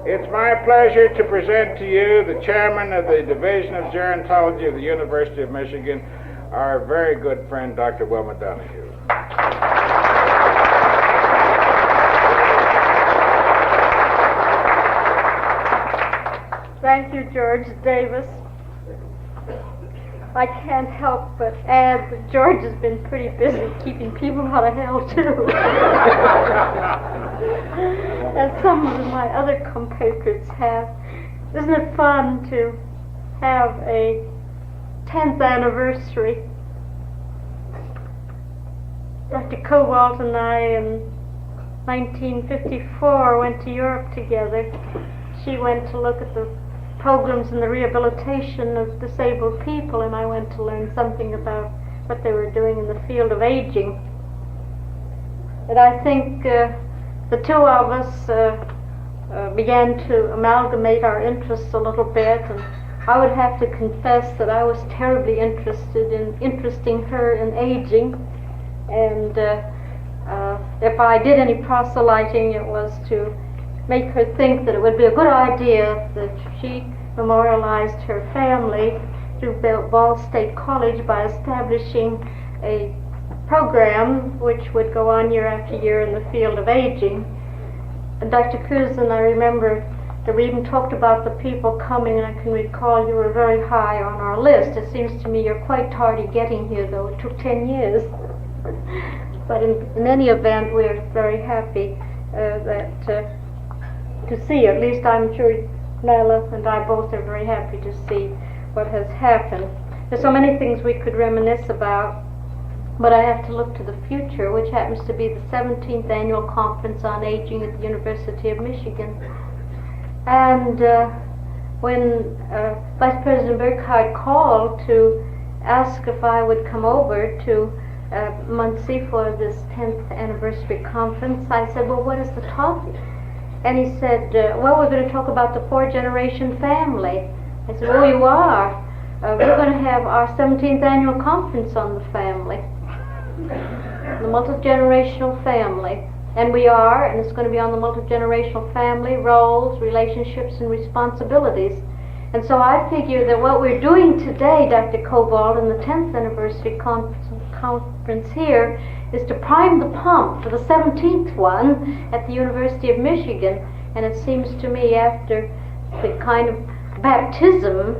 It's my pleasure to present to you the chairman of the Division of Gerontology of the University of Michigan, our very good friend, Dr. Wilma Donahue. Thank you, George Davis. I can't help but add that George has been pretty busy keeping people out of hell, too. As some of my other compatriots have. Isn't it fun to have a 10th anniversary? Dr. Cobalt and I in 1954 went to Europe together. She went to look at the programs in the rehabilitation of disabled people, and I went to learn something about what they were doing in the field of aging. And I think the two of us began to amalgamate our interests a little bit, and I would have to confess that I was terribly interested in interesting her in aging, and if I did any proselyting, it was to make her think that it would be a good idea that she memorialized her family through Ball State College by establishing a program which would go on year after year in the field of aging. And Dr. Cusin, I remember that we even talked about the people coming, and I can recall you were very high on our list. It seems to me you're quite tardy getting here, though. It took 10 years. But in any event, we're very happy to see. At least I'm sure Nella and I both are very happy to see what has happened. There's so many things we could reminisce about, but I have to look to the future, which happens to be the 17th Annual Conference on Aging at the University of Michigan. And when Vice President Burkhardt called to ask if I would come over to Muncie for this 10th anniversary conference, I said, well, what is the topic? And he said, well, we're going to talk about the 4-generation family. I said, oh, you are? We're going to have our 17th annual conference on the family, the multi-generational family. And we are, and it's going to be on the multi-generational family, roles, relationships, and responsibilities. And so I figure that what we're doing today, Dr. Cobalt, in the 10th anniversary conference here, is to prime the pump for the 17th one at the University of Michigan. And it seems to me, after the kind of baptism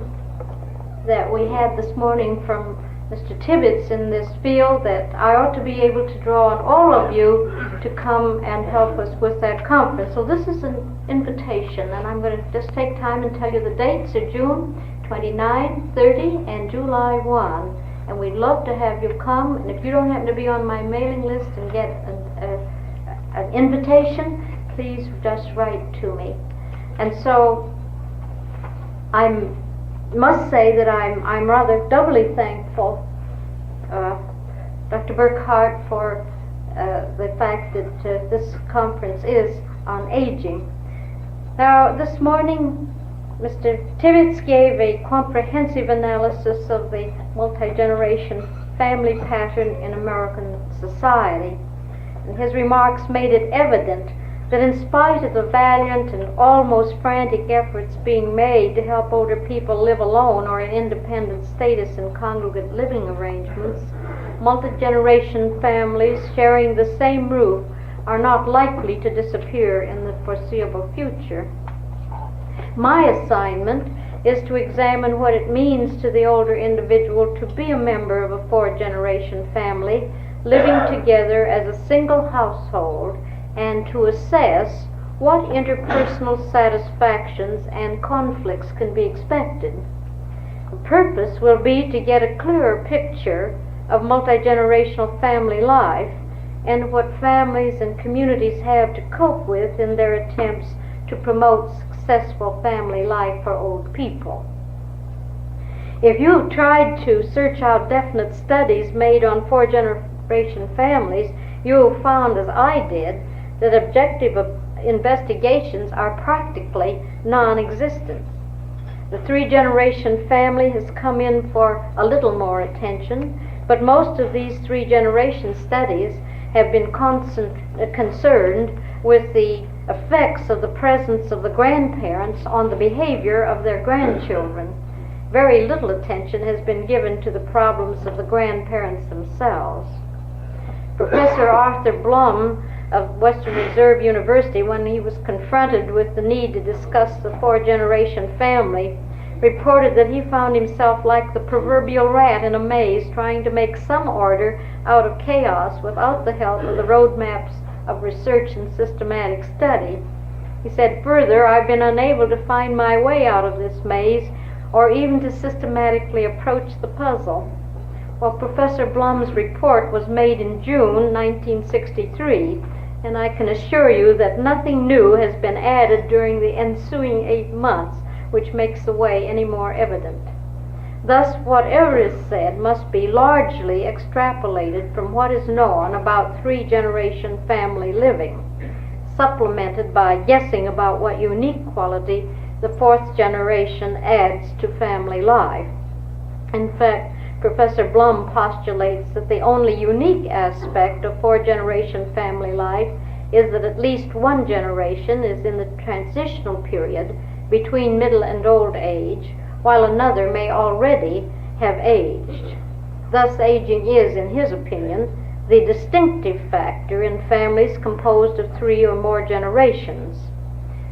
that we had this morning from Mr. Tibbetts in this field, that I ought to be able to draw on all of you to come and help us with that conference. So this is an invitation, and I'm going to just take time and tell you the dates are June 29, 30, and July 1. And we'd love to have you come, and if you don't happen to be on my mailing list and get an invitation, please just write to me. And so I must say that I'm rather doubly thankful, Dr. Burkhardt, for the fact that this conference is on aging. Now, this morning, Mr. Tibbetts gave a comprehensive analysis of the multi-generation family pattern in American society. And his remarks made it evident that in spite of the valiant and almost frantic efforts being made to help older people live alone or in independent status in congregate living arrangements, multi-generation families sharing the same roof are not likely to disappear in the foreseeable future. My assignment is to examine what it means to the older individual to be a member of a 4-generation family, living together as a single household, and to assess what interpersonal satisfactions and conflicts can be expected. The purpose will be to get a clearer picture of multi-generational family life and what families and communities have to cope with in their attempts to promote successful family life for old people. If you've tried to search out definite studies made on 4-generation families, you'll find, as I did, that objective investigations are practically non-existent. The 3-generation family has come in for a little more attention, but most of these 3-generation studies have been concerned with the effects of the presence of the grandparents on the behavior of their grandchildren. Very little attention has been given to the problems of the grandparents themselves. Professor Arthur Blum of Western Reserve University, when he was confronted with the need to discuss the four-generation family, reported that he found himself like the proverbial rat in a maze trying to make some order out of chaos without the help of the roadmaps of research and systematic study. He said, further, I've been unable to find my way out of this maze or even to systematically approach the puzzle. Well, Professor Blum's report was made in June 1963, and I can assure you that nothing new has been added during the ensuing 8 months, which makes the way any more evident. Thus, whatever is said must be largely extrapolated from what is known about three-generation family living, supplemented by guessing about what unique quality the fourth generation adds to family life. In fact, Professor Blum postulates that the only unique aspect of four-generation family life is that at least one generation is in the transitional period between middle and old age, while another may already have aged. Thus, aging is, in his opinion, the distinctive factor in families composed of 3 or more generations.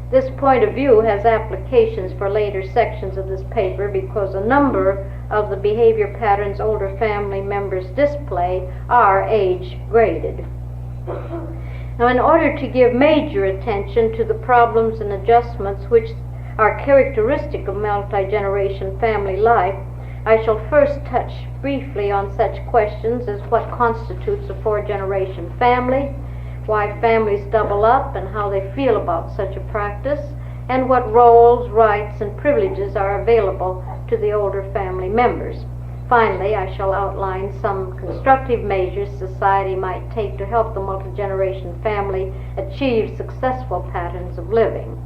This point of view has applications for later sections of this paper because a number of the behavior patterns older family members display are age-graded. Now, in order to give major attention to the problems and adjustments which are characteristic of multi-generation family life, I shall first touch briefly on such questions as what constitutes a four-generation family, why families double up and how they feel about such a practice, and what roles, rights, and privileges are available to the older family members. Finally, I shall outline some constructive measures society might take to help the multi-generation family achieve successful patterns of living.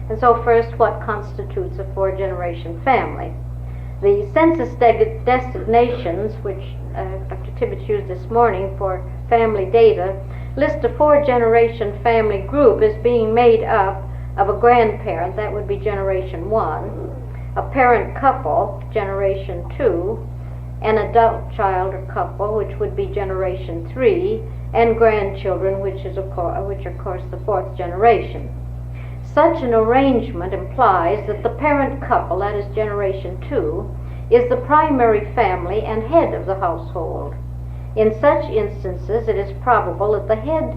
And so first, what constitutes a four-generation family? The census designations, which Dr. Tibbetts used this morning for family data, list a four-generation family group as being made up of a grandparent, that would be generation 1, a parent couple, generation 2, an adult child or couple, which would be generation 3, and grandchildren, which are of course the fourth generation. Such an arrangement implies that the parent couple, that is generation 2, is the primary family and head of the household. In such instances, it is probable that the head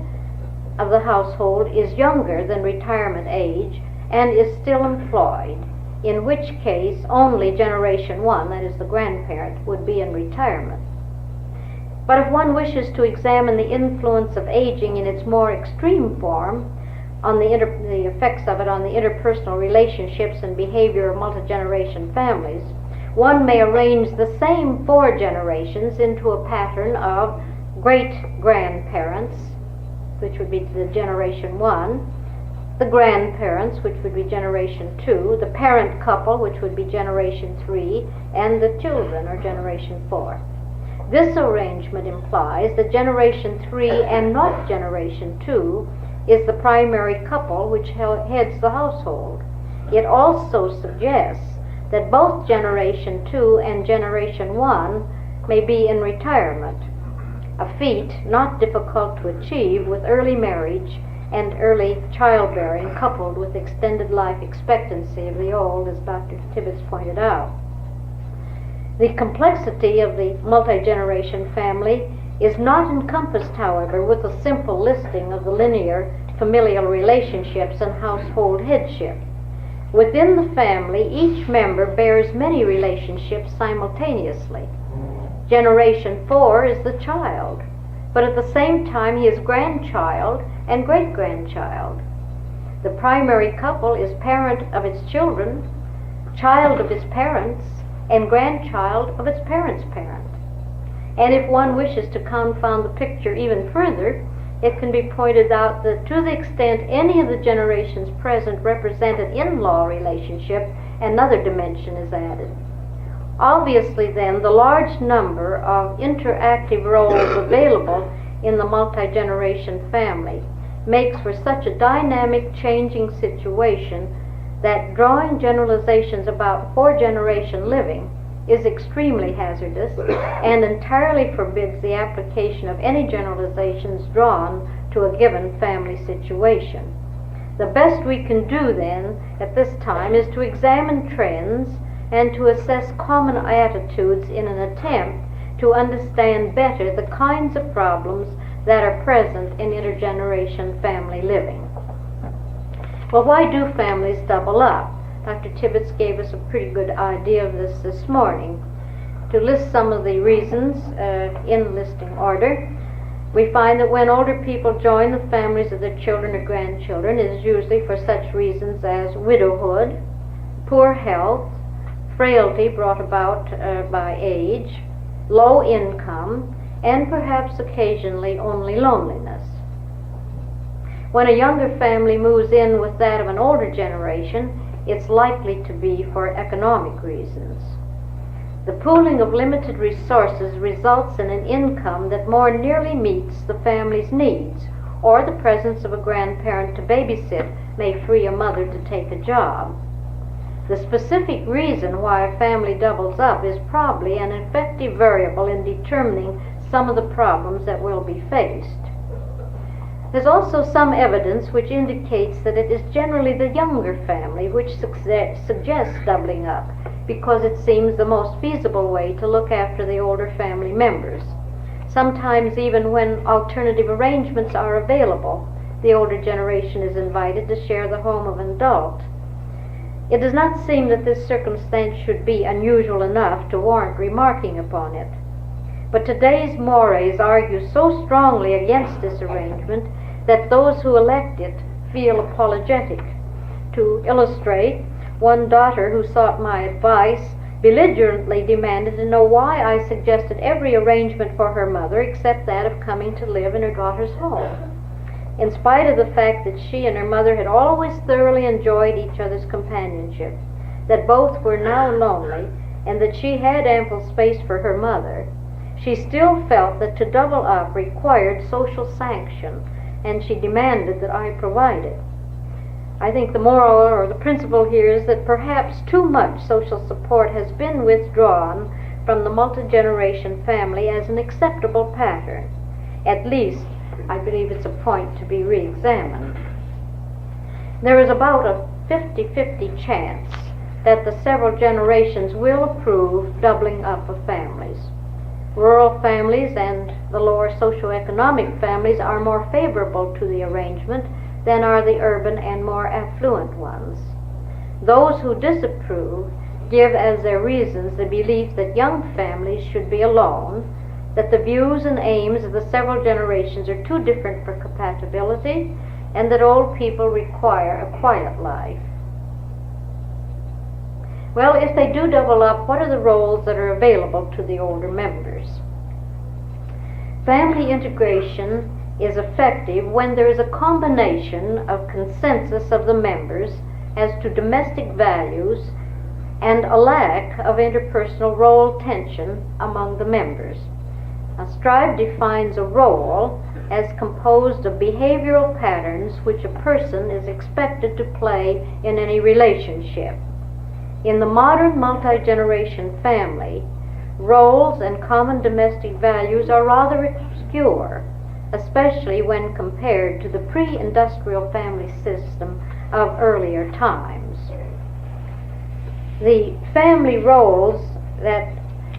of the household is younger than retirement age and is still employed, in which case only generation 1, that is the grandparent, would be in retirement. But if one wishes to examine the influence of aging in its more extreme form, on the effects of it on the interpersonal relationships and behavior of multi-generation families, one may arrange the same four generations into a pattern of great-grandparents, which would be the generation 1, the grandparents, which would be generation 2, the parent couple, which would be generation 3, and the children, or generation 4. This arrangement implies that generation 3 and not generation 2 is the primary couple which heads the household. It also suggests that both generation 2 and generation 1 may be in retirement, a feat not difficult to achieve with early marriage and early childbearing coupled with extended life expectancy of the old, as Dr. Tibbetts pointed out. The complexity of the multi-generation family is not encompassed, however, with a simple listing of the linear familial relationships and household headship. Within the family, each member bears many relationships simultaneously. Generation 4 is the child, but at the same time he is grandchild and great-grandchild. The primary couple is parent of its children, child of its parents, and grandchild of its parents' parent. And if one wishes to confound the picture even further, it can be pointed out that to the extent any of the generations present represent an in-law relationship, another dimension is added. Obviously, then, the large number of interactive roles available in the multi-generation family makes for such a dynamic, changing situation that drawing generalizations about four-generation living is extremely hazardous and entirely forbids the application of any generalizations drawn to a given family situation. The best we can do then at this time is to examine trends and to assess common attitudes in an attempt to understand better the kinds of problems that are present in intergeneration family living. Well, why do families double up? Dr. Tibbetts gave us a pretty good idea of this morning. To list some of the reasons in listing order, we find that when older people join the families of their children or grandchildren, it is usually for such reasons as widowhood, poor health, frailty brought about by age, low income, and perhaps occasionally only loneliness. When a younger family moves in with that of an older generation, it's likely to be for economic reasons. The pooling of limited resources results in an income that more nearly meets the family's needs, or the presence of a grandparent to babysit may free a mother to take a job. The specific reason why a family doubles up is probably an effective variable in determining some of the problems that will be faced. There's also some evidence which indicates that it is generally the younger family which suggests doubling up, because it seems the most feasible way to look after the older family members. Sometimes even when alternative arrangements are available, the older generation is invited to share the home of an adult. It does not seem that this circumstance should be unusual enough to warrant remarking upon it. But today's mores argue so strongly against this arrangement that those who elect it feel apologetic. To illustrate, one daughter who sought my advice belligerently demanded to know why I suggested every arrangement for her mother except that of coming to live in her daughter's home, in spite of the fact that she and her mother had always thoroughly enjoyed each other's companionship, that both were now lonely, and that she had ample space for her mother. She still felt that to double up required social sanction, and she demanded that I provide it. I think the moral or the principle here is that perhaps too much social support has been withdrawn from the multi-generation family as an acceptable pattern. At least, I believe it's a point to be re-examined. There is about a 50-50 chance that the several generations will approve doubling up of families. Rural families and the lower socioeconomic families are more favorable to the arrangement than are the urban and more affluent ones. Those who disapprove give as their reasons the belief that young families should be alone, that the views and aims of the several generations are too different for compatibility, and that old people require a quiet life. Well, if they do double up, what are the roles that are available to the older members? Family integration is effective when there is a combination of consensus of the members as to domestic values and a lack of interpersonal role tension among the members. Now, Strive defines a role as composed of behavioral patterns which a person is expected to play in any relationship. In the modern multi-generation family, roles and common domestic values are rather obscure, especially when compared to the pre-industrial family system of earlier times. The family roles that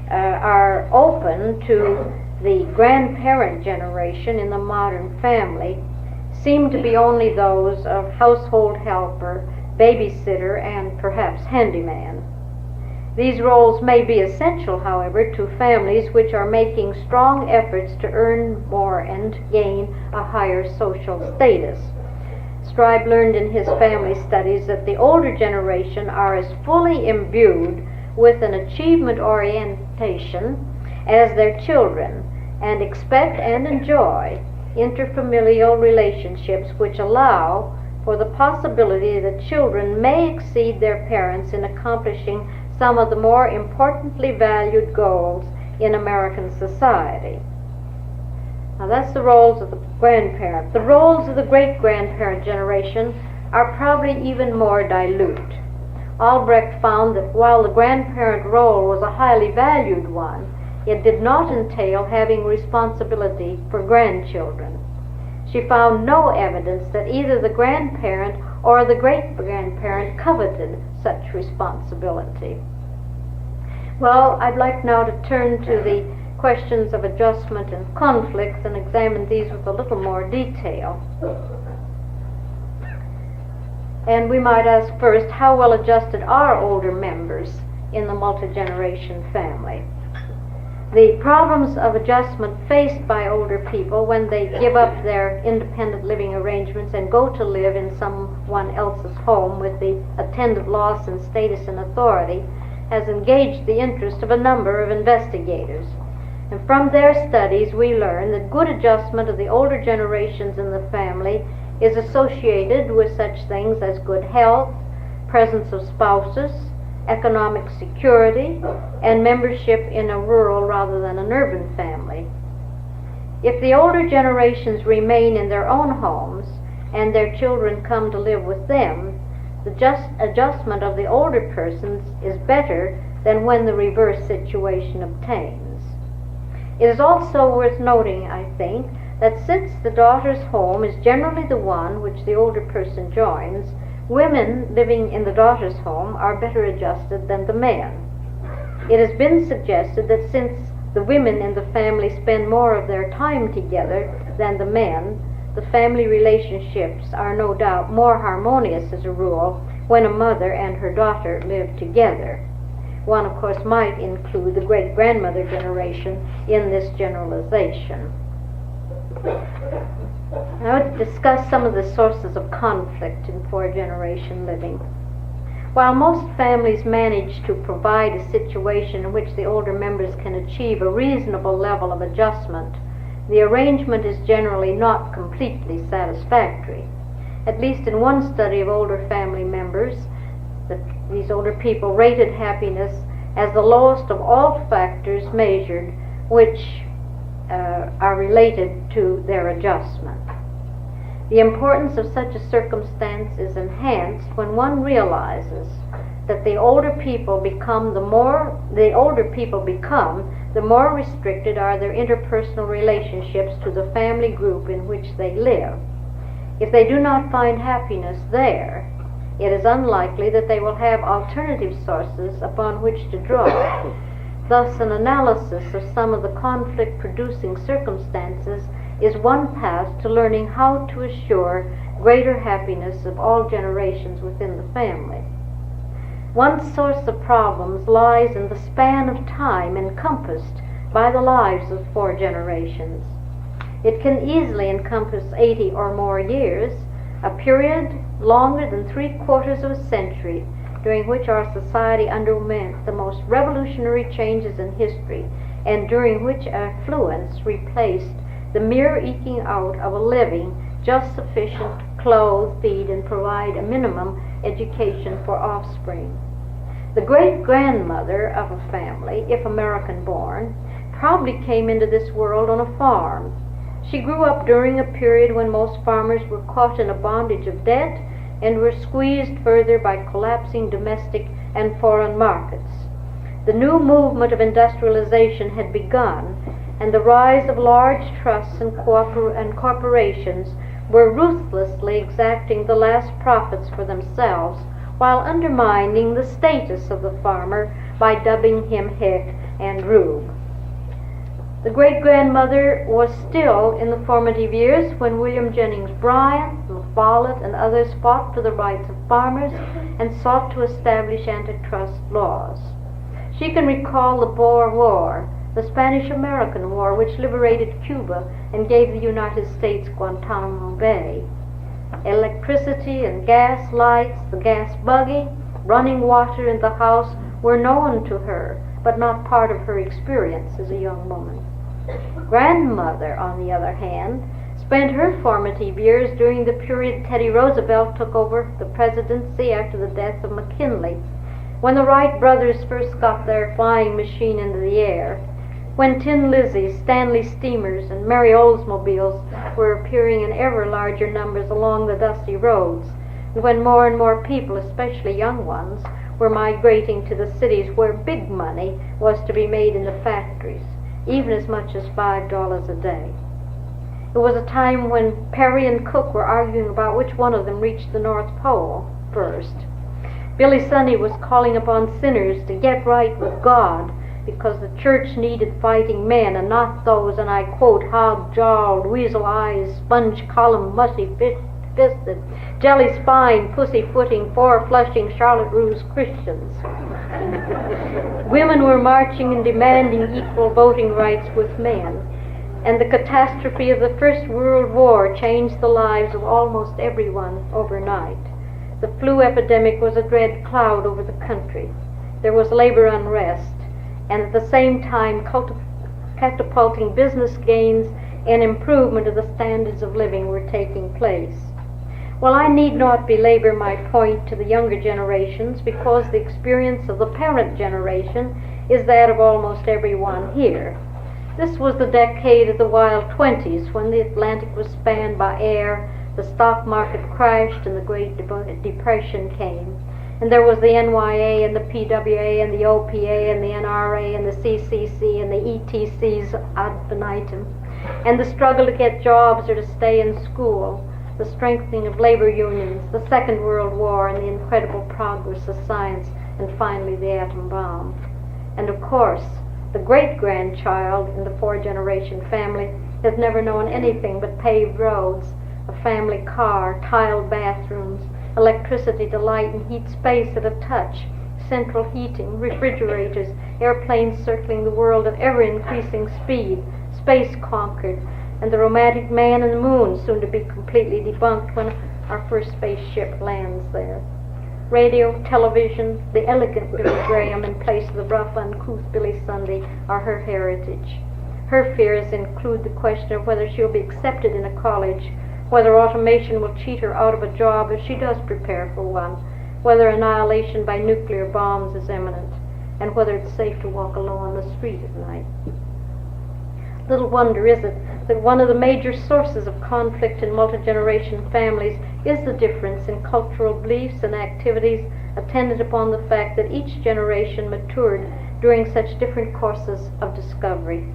are open to the grandparent generation in the modern family seem to be only those of household helper, babysitter, and perhaps handyman. These roles may be essential, however, to families which are making strong efforts to earn more and gain a higher social status. Strive learned in his family studies that the older generation are as fully imbued with an achievement orientation as their children, and expect and enjoy interfamilial relationships which allow for the possibility that children may exceed their parents in accomplishing some of the more importantly valued goals in American society. Now that's the roles of the grandparent. The roles of the great-grandparent generation are probably even more dilute. Albrecht found that while the grandparent role was a highly valued one, it did not entail having responsibility for grandchildren. She found no evidence that either the grandparent or the great-grandparent coveted such responsibility. Well, I'd like now to turn to the questions of adjustment and conflicts and examine these with a little more detail. And we might ask first, how well adjusted are older members in the multi-generation family? The problems of adjustment faced by older people when they give up their independent living arrangements and go to live in someone else's home with the attendant loss in status and authority has engaged the interest of a number of investigators. And from their studies we learn that good adjustment of the older generations in the family is associated with such things as good health, presence of spouses, economic security, and membership in a rural rather than an urban family. If the older generations remain in their own homes and their children come to live with them, the adjustment of the older persons is better than when the reverse situation obtains. It is also worth noting, I think, that since the daughter's home is generally the one which the older person joins, women living in the daughter's home are better adjusted than the men. It has been suggested that since the women in the family spend more of their time together than the men, the family relationships are no doubt more harmonious as a rule when a mother and her daughter live together. One, of course, might include the great-grandmother generation in this generalization. Now, to discuss some of the sources of conflict in four-generation living. While most families manage to provide a situation in which the older members can achieve a reasonable level of adjustment, the arrangement is generally not completely satisfactory. At least in one study of older family members, these older people rated happiness as the lowest of all factors measured which are related to their adjustment. The importance of such a circumstance is enhanced when one realizes that the older people become, the more restricted are their interpersonal relationships to the family group in which they live. If they do not find happiness there, it is unlikely that they will have alternative sources upon which to draw. Thus, an analysis of some of the conflict-producing circumstances is one path to learning how to assure greater happiness of all generations within the family. One source of problems lies in the span of time encompassed by the lives of four generations. It can easily encompass 80 or more years, a period longer than 3/4 of a century, during which our society underwent the most revolutionary changes in history, and during which affluence replaced the mere eking out of a living just sufficient to clothe, feed, and provide a minimum education for offspring. The great-grandmother of a family, if American-born, probably came into this world on a farm. She grew up during a period when most farmers were caught in a bondage of debt and were squeezed further by collapsing domestic and foreign markets. The new movement of industrialization had begun, and the rise of large trusts and corporations were ruthlessly exacting the last profits for themselves while undermining the status of the farmer by dubbing him Hick and Rube. The great-grandmother was still in the formative years when William Jennings Bryan, La Follette, and others fought for the rights of farmers and sought to establish antitrust laws. She can recall the Boer War, the Spanish-American War, which liberated Cuba and gave the United States Guantanamo Bay. Electricity and gas lights, the gas buggy, running water in the house were known to her, but not part of her experience as a young woman. Grandmother, on the other hand, spent her formative years during the period Teddy Roosevelt took over the presidency after the death of McKinley. When the Wright brothers first got their flying machine into the air, when Tin Lizzies, Stanley steamers, and Mary Oldsmobiles were appearing in ever larger numbers along the dusty roads, and when more and more people, especially young ones, were migrating to the cities where big money was to be made in the factories, even as much as $5 a day. It was a time when Perry and Cook were arguing about which one of them reached the North Pole first. Billy Sunday was calling upon sinners to get right with God because the church needed fighting men and not those, and I quote, hog-jawed, weasel-eyed, sponge-column, mushy-fisted, jelly-spined, pussy-footing, four-flushing, Charlotte Russe Christians. Women were marching and demanding equal voting rights with men. And the catastrophe of the First World War changed the lives of almost everyone overnight. The flu epidemic was a dread cloud over the country. There was labor unrest, and at the same time catapulting business gains and improvement of the standards of living were taking place. Well, I need not belabor my point to the younger generations because the experience of the parent generation is that of almost everyone here. This was the decade of the wild 20s when the Atlantic was spanned by air, the stock market crashed, and the Great Depression came. And there was the NYA and the PWA and the OPA and the NRA and the CCC and the ETCs ad infinitum, and the struggle to get jobs or to stay in school, the strengthening of labor unions, the Second World War, and the incredible progress of science, and finally the atom bomb. And of course, the great-grandchild in the four-generation family has never known anything but paved roads, a family car, tiled bathrooms, electricity to light and heat space at a touch, central heating, refrigerators, airplanes circling the world at ever-increasing speed, space conquered, and the romantic man in the moon soon to be completely debunked when our first spaceship lands there. Radio, television, the elegant Billy Graham in place of the rough, uncouth Billy Sunday are her heritage. Her fears include the question of whether she'll be accepted in a college, whether automation will cheat her out of a job if she does prepare for one, whether annihilation by nuclear bombs is imminent, and whether it's safe to walk alone on the street at night. Little wonder is it that one of the major sources of conflict in multi-generation families is the difference in cultural beliefs and activities attendant upon the fact that each generation matured during such different courses of discovery.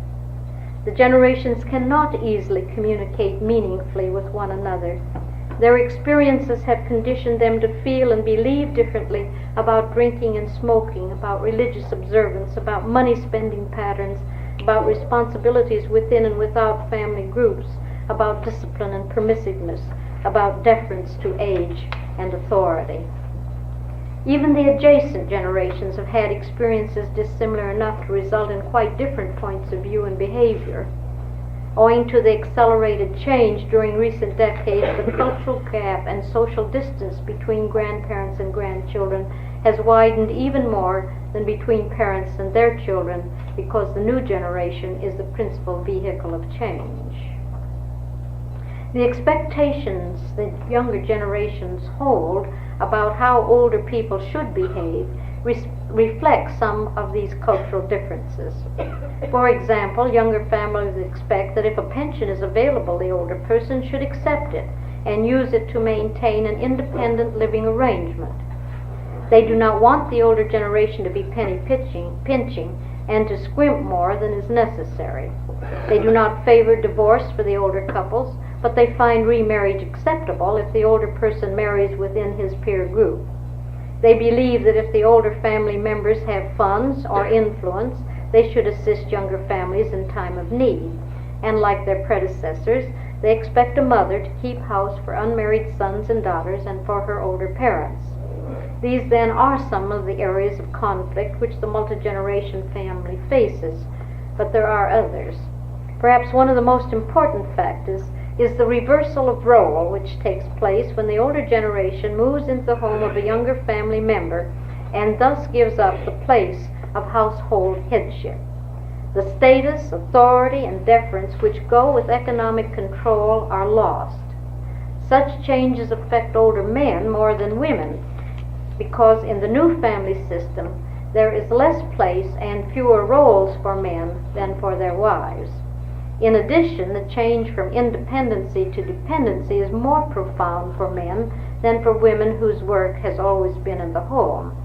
The generations cannot easily communicate meaningfully with one another. Their experiences have conditioned them to feel and believe differently about drinking and smoking, about religious observance, about money spending patterns, about responsibilities within and without family groups, about discipline and permissiveness, about deference to age and authority. Even the adjacent generations have had experiences dissimilar enough to result in quite different points of view and behavior. Owing to the accelerated change during recent decades, the cultural gap and social distance between grandparents and grandchildren has widened even more than between parents and their children because the new generation is the principal vehicle of change. The expectations that younger generations hold about how older people should behave reflect some of these cultural differences. For example, younger families expect that if a pension is available, the older person should accept it and use it to maintain an independent living arrangement. They do not want the older generation to be penny pinching and to scrimp more than is necessary. They do not favor divorce for the older couples, but they find remarriage acceptable if the older person marries within his peer group. They believe that if the older family members have funds or influence, they should assist younger families in time of need. And like their predecessors, they expect a mother to keep house for unmarried sons and daughters and for her older parents. These then are some of the areas of conflict which the multi-generation family faces, but there are others. Perhaps one of the most important factors is the reversal of role which takes place when the older generation moves into the home of a younger family member and thus gives up the place of household headship. The status, authority, and deference which go with economic control are lost. Such changes affect older men more than women because in the new family system, there is less place and fewer roles for men than for their wives. In addition, the change from independency to dependency is more profound for men than for women whose work has always been in the home.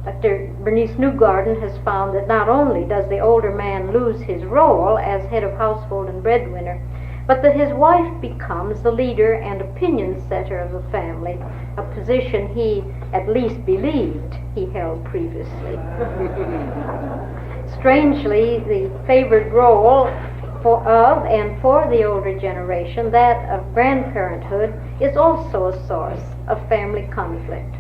Dr. Bernice Newgarden has found that not only does the older man lose his role as head of household and breadwinner, but that his wife becomes the leader and opinion setter of the family, a position he at least believed he held previously. Strangely, the favored role for the older generation, that of grandparenthood, is also a source of family conflict.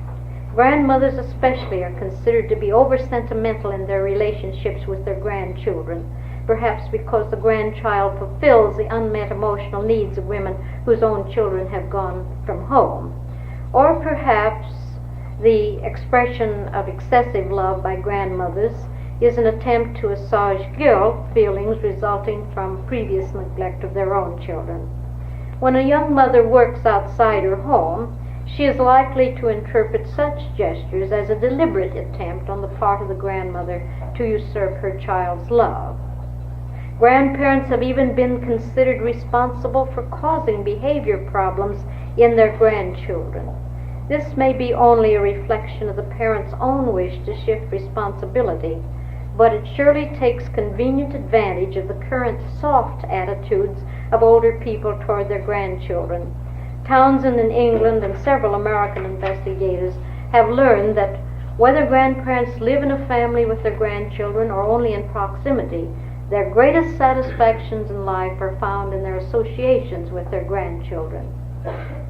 Grandmothers especially are considered to be over-sentimental in their relationships with their grandchildren, perhaps because the grandchild fulfills the unmet emotional needs of women whose own children have gone from home. Or perhaps the expression of excessive love by grandmothers is an attempt to assuage guilt feelings resulting from previous neglect of their own children. When a young mother works outside her home, she is likely to interpret such gestures as a deliberate attempt on the part of the grandmother to usurp her child's love. Grandparents have even been considered responsible for causing behavior problems in their grandchildren. This may be only a reflection of the parent's own wish to shift responsibility, but it surely takes convenient advantage of the current soft attitudes of older people toward their grandchildren. Townsend in England and several American investigators have learned that whether grandparents live in a family with their grandchildren or only in proximity, their greatest satisfactions in life are found in their associations with their grandchildren.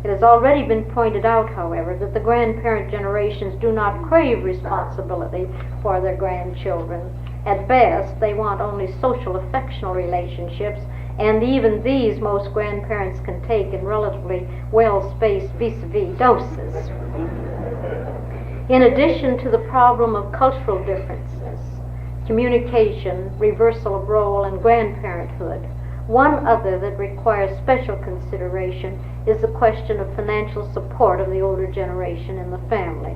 It has already been pointed out, however, that the grandparent generations do not crave responsibility for their grandchildren. At best, they want only social affectional relationships, and even these most grandparents can take in relatively well-spaced vis-a-vis doses. In addition to the problem of cultural differences, communication, reversal of role, and grandparenthood, one other that requires special consideration is the question of financial support of the older generation in the family.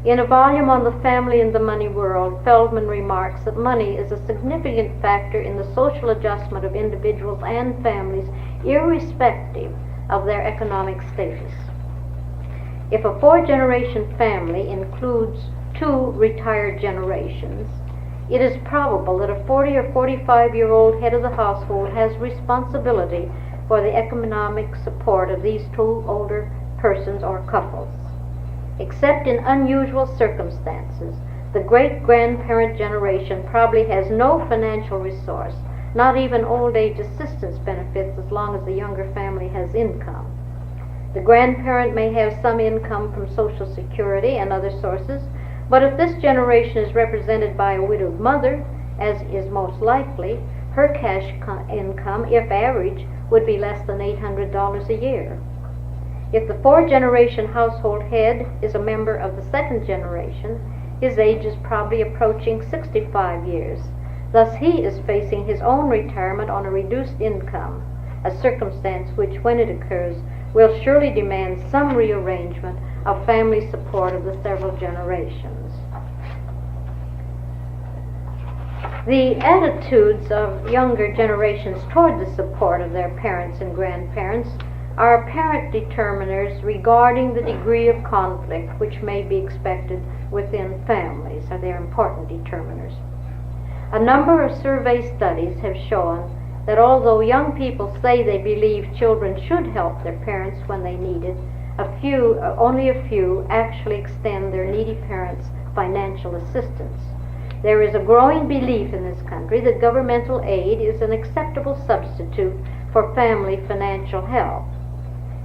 In a volume on the family and the money world, Feldman remarks that money is a significant factor in the social adjustment of individuals and families, irrespective of their economic status. If a four-generation family includes two retired generations, it is probable that a 40 or 45-year-old head of the household has responsibility for the economic support of these two older persons or couples. Except in unusual circumstances, the great-grandparent generation probably has no financial resource, not even old age assistance benefits as long as the younger family has income. The grandparent may have some income from Social Security and other sources, but if this generation is represented by a widowed mother, as is most likely, her cash income, if average, would be less than $800 a year. If the four-generation household head is a member of the second generation, his age is probably approaching 65 years. Thus he is facing his own retirement on a reduced income, a circumstance which, when it occurs, will surely demand some rearrangement of family support of the several generations. The attitudes of younger generations toward the support of their parents and grandparents are apparent determiners regarding the degree of conflict which may be expected within families, or they're important determiners. A number of survey studies have shown that although young people say they believe children should help their parents when they need it, only a few actually extend their needy parents financial assistance. There is a growing belief in this country that governmental aid is an acceptable substitute for family financial help.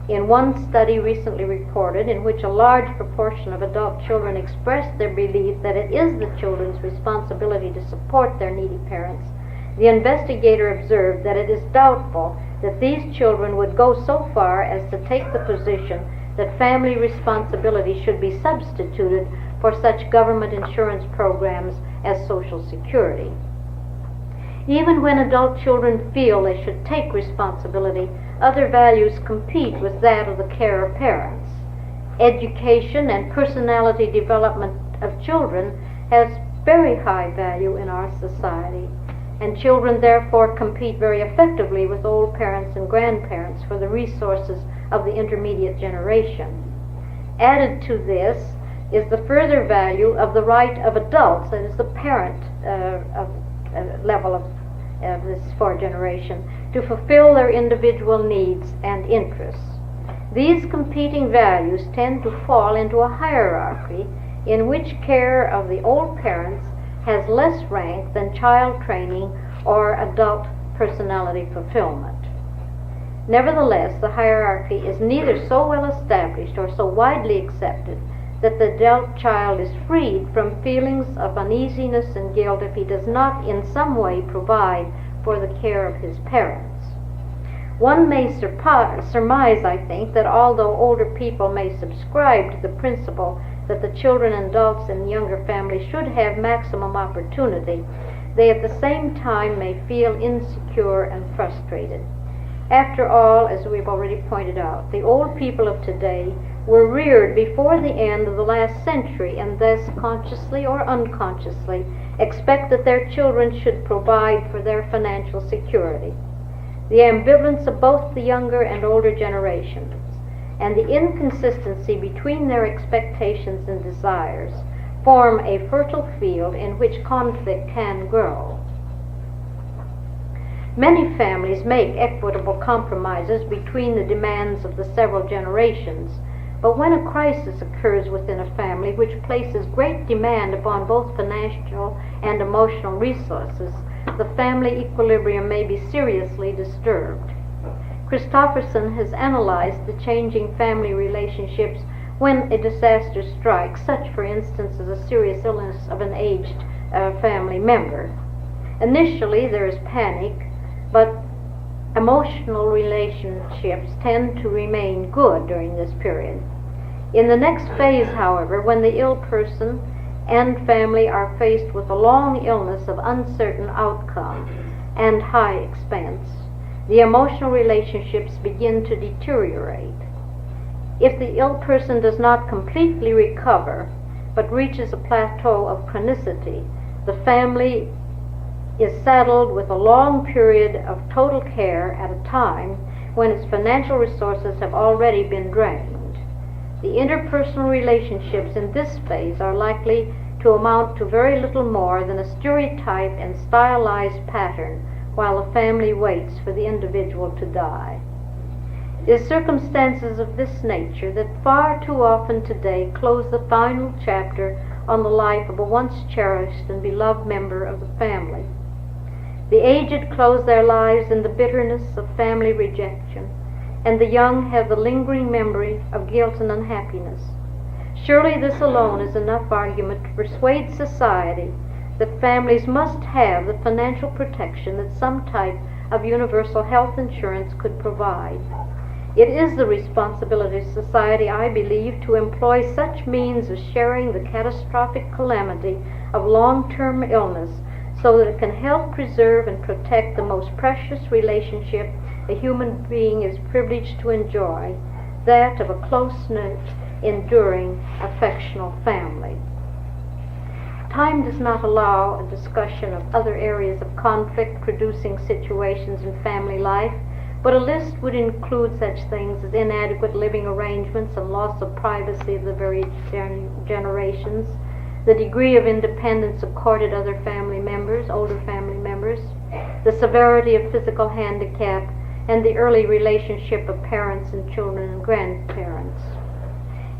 In one study recently reported, in which a large proportion of adult children expressed their belief that it is the children's responsibility to support their needy parents, the investigator observed that it is doubtful that these children would go so far as to take the position that family responsibility should be substituted for such government insurance programs as Social Security. Even when adult children feel they should take responsibility, other values compete with that of the care of parents. Education and personality development of children has very high value in our society, and children therefore compete very effectively with old parents and grandparents for the resources of the intermediate generation. Added to this is the further value of the right of adults, that is the parent level of this fourth generation, to fulfill their individual needs and interests. These competing values tend to fall into a hierarchy in which care of the old parents has less rank than child training or adult personality fulfillment. Nevertheless, the hierarchy is neither so well established or so widely accepted that the adult child is freed from feelings of uneasiness and guilt if he does not in some way provide for the care of his parents. One may surmise, I think, that although older people may subscribe to the principle that the children and adults in younger families should have maximum opportunity, they at the same time may feel insecure and frustrated. After all, as we've already pointed out, the old people of today were reared before the end of the last century, and thus consciously or unconsciously expect that their children should provide for their financial security. The ambivalence of both the younger and older generations, and the inconsistency between their expectations and desires, form a fertile field in which conflict can grow. Many families make equitable compromises between the demands of the several generations, but when a crisis occurs within a family which places great demand upon both financial and emotional resources, the family equilibrium may be seriously disturbed. Christopherson has analyzed the changing family relationships when a disaster strikes, such, for instance, as a serious illness of an aged family member. Initially, there is panic, but emotional relationships tend to remain good during this period. In the next phase, however, when the ill person and family are faced with a long illness of uncertain outcome and high expense, the emotional relationships begin to deteriorate. If the ill person does not completely recover, but reaches a plateau of chronicity, the family is saddled with a long period of total care at a time when its financial resources have already been drained. The interpersonal relationships in this phase are likely to amount to very little more than a stereotyped and stylized pattern while the family waits for the individual to die. It is circumstances of this nature that far too often today close the final chapter on the life of a once cherished and beloved member of the family. The aged close their lives in the bitterness of family rejection, and the young have the lingering memory of guilt and unhappiness. Surely this alone is enough argument to persuade society that families must have the financial protection that some type of universal health insurance could provide. It is the responsibility of society, I believe, to employ such means of sharing the catastrophic calamity of long-term illness so that it can help preserve and protect the most precious relationship a human being is privileged to enjoy, that of a close-knit, enduring, affectional family. Time does not allow a discussion of other areas of conflict-producing situations in family life, but a list would include such things as inadequate living arrangements and loss of privacy of the various generations, the degree of independence accorded other family members, older family members, the severity of physical handicap, and the early relationship of parents and children and grandparents.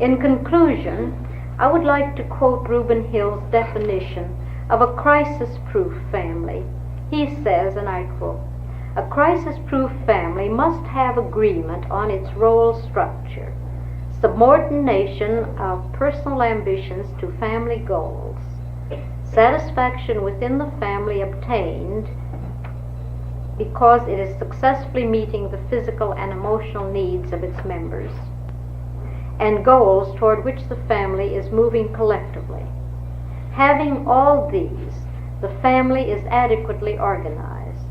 In conclusion, I would like to quote Reuben Hill's definition of a crisis-proof family. He says, and I quote, "A crisis-proof family must have agreement on its role structure, subordination of personal ambitions to family goals, satisfaction within the family obtained because it is successfully meeting the physical and emotional needs of its members, and goals toward which the family is moving collectively. Having all these, the family is adequately organized.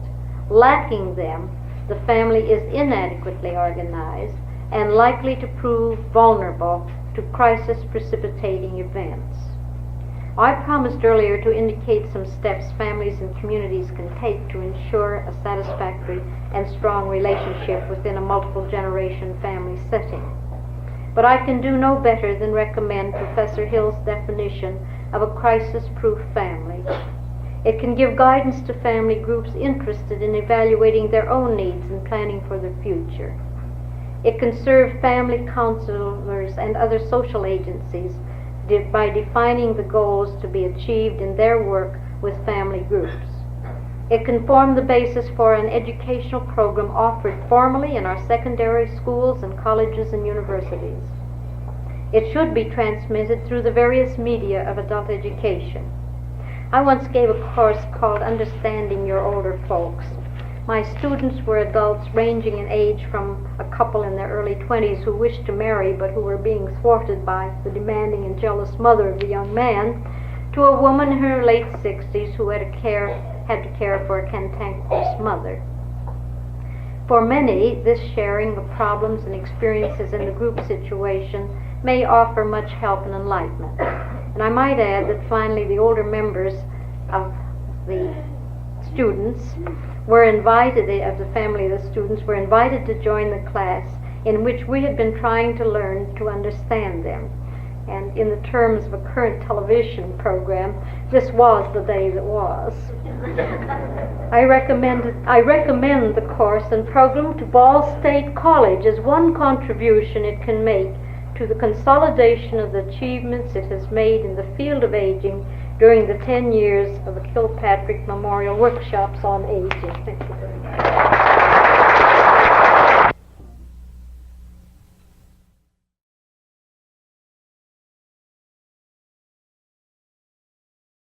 Lacking them, the family is inadequately organized and likely to prove vulnerable to crisis-precipitating events. I promised earlier to indicate some steps families and communities can take to ensure a satisfactory and strong relationship within a multiple generation family setting. But I can do no better than recommend Professor Hill's definition of a crisis-proof family. It can give guidance to family groups interested in evaluating their own needs and planning for their future. It can serve family counselors and other social agencies by defining the goals to be achieved in their work with family groups. It can form the basis for an educational program offered formally in our secondary schools and colleges and universities. It should be transmitted through the various media of adult education. I once gave a course called Understanding Your Older Folks. My students were adults ranging in age from a couple in their early 20s who wished to marry but who were being thwarted by the demanding and jealous mother of the young man, to a woman in her late 60s who had to care for a cantankerous mother. For many, this sharing of problems and experiences in the group situation may offer much help and enlightenment. And I might add that finally the older members of the students were invited, of the family of the students, were invited to join the class in which we had been trying to learn to understand them. And in the terms of a current television program, this was the day that was. I recommend the course and program to Ball State College as one contribution it can make to the consolidation of the achievements it has made in the field of aging during the 10 years of the Kirkpatrick Memorial Workshops on Aging. Thank you very much.